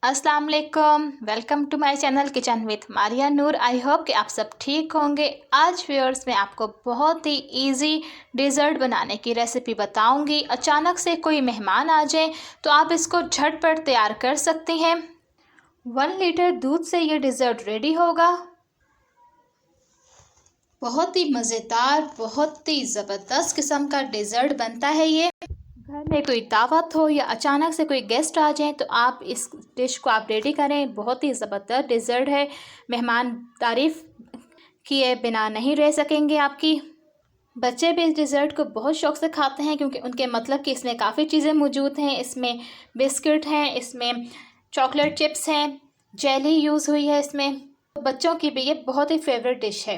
अस्सलाम वालेकुम। Welcome to my channel kitchen with Maria Noor. I hope कि आप सब ठीक होंगे। आज व्यूअर्स मैं आपको बहुत ही इजी डेज़र्ट बनाने की रेसिपी बताऊंगी। अचानक से कोई मेहमान आ जाए तो आप इसको झटपट तैयार कर सकते हैं। 1 लीटर दूध से ये डेज़र्ट रेडी होगा। बहुत ही मज़ेदार, बहुत ही ज़बरदस्त किस्म का डेज़र्ट बनता है ये। घर में कोई दावत हो या अचानक से कोई गेस्ट आ जाए तो आप इस डिश को आप रेडी करें। बहुत ही ज़बरदस्त डेज़र्ट है। मेहमान तारीफ़ किए बिना नहीं रह सकेंगे आपकी। बच्चे भी इस डिज़र्ट को बहुत शौक़ से खाते हैं क्योंकि उनके मतलब कि इसमें काफ़ी चीज़ें मौजूद हैं। इसमें बिस्किट हैं, इसमें चॉकलेट चिप्स हैं, जेली यूज़ हुई है इसमें। बच्चों की भी ये बहुत ही फेवरेट डिश है।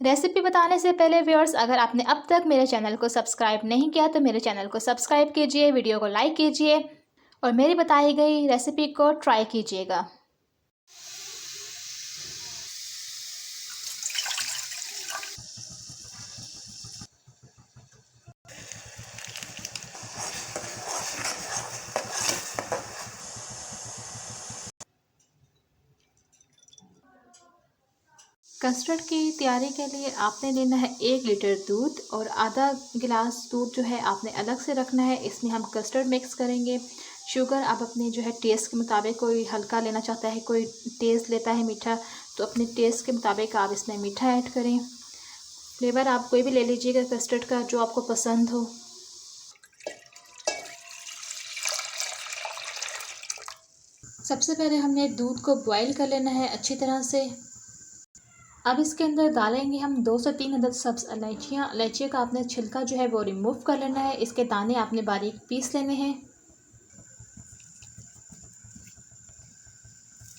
रेसिपी बताने से पहले व्यूअर्स, अगर आपने अब तक मेरे चैनल को सब्सक्राइब नहीं किया तो मेरे चैनल को सब्सक्राइब कीजिए, वीडियो को लाइक कीजिए और मेरी बताई गई रेसिपी को ट्राई कीजिएगा। कस्टर्ड की तैयारी के लिए आपने लेना है 1 लीटर दूध और आधा गिलास दूध जो है आपने अलग से रखना है। इसमें हम कस्टर्ड मिक्स करेंगे। शुगर आप अपने जो है टेस्ट के मुताबिक, कोई हल्का लेना चाहता है, कोई तेज़ लेता है मीठा, तो अपने टेस्ट के मुताबिक आप इसमें मीठा ऐड करें। फ्लेवर आप कोई भी ले लीजिएगा कस्टर्ड का जो आपको पसंद हो। सबसे पहले हमने दूध को बॉईल कर लेना है अच्छी तरह से। अब इसके अंदर डालेंगे हम 2 से 3 अदद सब्ज़ इलायचियाँ। इलायची का आपने छिलका जो है वो रिमूव कर लेना है। इसके दाने आपने बारीक पीस लेने हैं।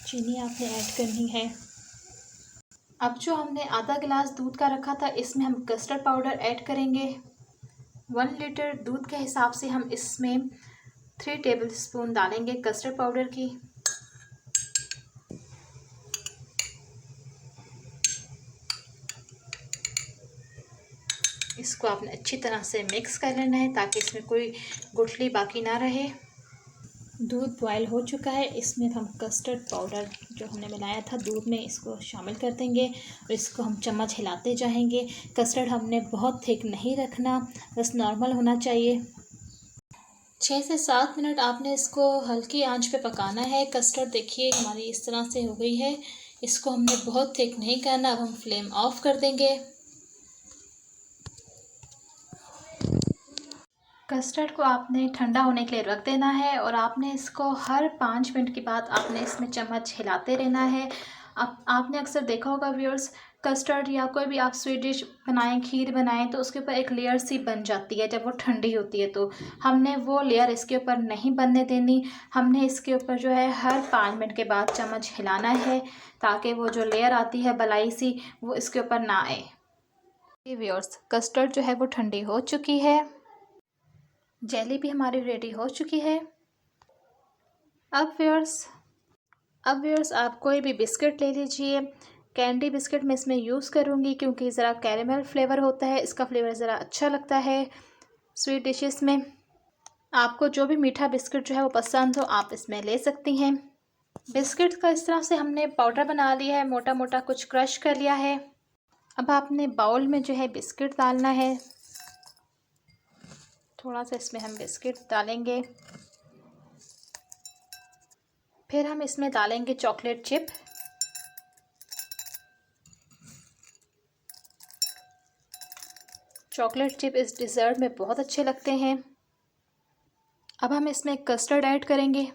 चीनी आपने ऐड करनी है। अब जो हमने आधा गिलास दूध का रखा था इसमें हम कस्टर्ड पाउडर ऐड करेंगे। 1 लीटर दूध के हिसाब से हम इसमें 3 टेबल स्पून डालेंगे कस्टर्ड पाउडर की। इसको आपने अच्छी तरह से मिक्स कर लेना है ताकि इसमें कोई गुठली बाकी ना रहे। दूध बॉयल हो चुका है। इसमें हम कस्टर्ड पाउडर जो हमने बनाया था दूध में इसको शामिल कर देंगे और इसको हम चम्मच हिलाते जाएंगे। कस्टर्ड हमने बहुत थिक नहीं रखना, बस नॉर्मल होना चाहिए। 6 से 7 मिनट आपने इसको हल्की आंच पे पकाना है। कस्टर्ड देखिए हमारी इस तरह से हो गई है। इसको हमने बहुत थिक नहीं करना। अब हम फ्लेम ऑफ कर देंगे। कस्टर्ड को आपने ठंडा होने के लिए रख देना है और आपने इसको हर 5 मिनट के बाद आपने इसमें चम्मच हिलाते रहना है। अब आपने अक्सर देखा होगा व्यूअर्स, कस्टर्ड या कोई भी आप स्वीट डिश बनाएं, खीर बनाएं तो उसके ऊपर एक लेयर सी बन जाती है जब वो ठंडी होती है। तो हमने वो लेयर इसके ऊपर नहीं बनने देनी। हमने इसके ऊपर जो है हर 5 मिनट के बाद चम्मच हिलाना है ताकि वो जो लेयर आती है बलाई सी वो इसके ऊपर ना आए। व्यूअर्स, कस्टर्ड जो है वो ठंडी हो चुकी है। जेली भी हमारी रेडी हो चुकी है। अब व्यूअर्स आप कोई भी बिस्किट ले लीजिए। कैंडी बिस्किट मैं इसमें यूज़ करूँगी क्योंकि ज़रा कैरेमल फ्लेवर होता है, इसका फ्लेवर ज़रा अच्छा लगता है स्वीट डिशेस में। आपको जो भी मीठा बिस्किट जो है वो पसंद हो आप इसमें ले सकती हैं। बिस्किट का इस तरह से हमने पाउडर बना लिया है, मोटा मोटा कुछ क्रश कर लिया है। अब आपने बाउल में जो है बिस्किट डालना है। थोड़ा सा इसमें हम बिस्किट डालेंगे। फिर हम इसमें डालेंगे चॉकलेट चिप। चॉकलेट चिप इस डिज़र्ट में बहुत अच्छे लगते हैं। अब हम इसमें कस्टर्ड ऐड करेंगे।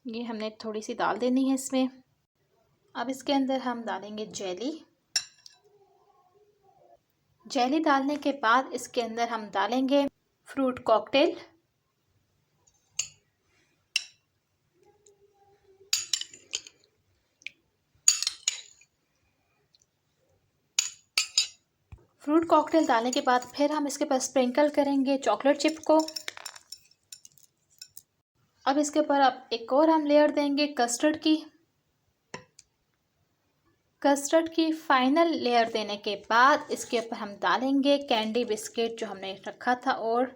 ये हमने थोड़ी सी डाल देनी है इसमें। अब इसके अंदर हम डालेंगे जेली। जेली डालने के बाद इसके अंदर हम डालेंगे फ्रूट कॉकटेल। फ्रूट कॉकटेल डालने के बाद फिर हम इसके ऊपर स्प्रिंकल करेंगे चॉकलेट चिप को। अब इसके ऊपर अब एक और हम लेयर देंगे कस्टर्ड की। कस्टर्ड की फाइनल लेयर देने के बाद इसके ऊपर हम डालेंगे कैंडी बिस्किट जो हमने रखा था और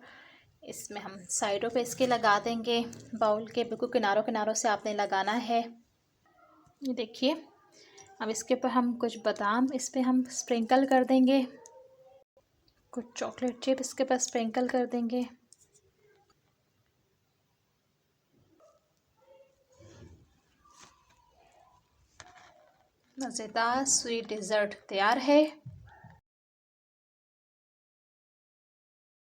इसमें हम साइडों पे इसके लगा देंगे। बाउल के बिल्कुल किनारों किनारों से आपने लगाना है। ये देखिए, अब इसके ऊपर हम कुछ बादाम इस पे हम स्प्रिंकल कर देंगे, कुछ चॉकलेट चिप इसके ऊपर स्प्रिंकल कर देंगे। मज़ेदार स्वीट डिज़र्ट तैयार है।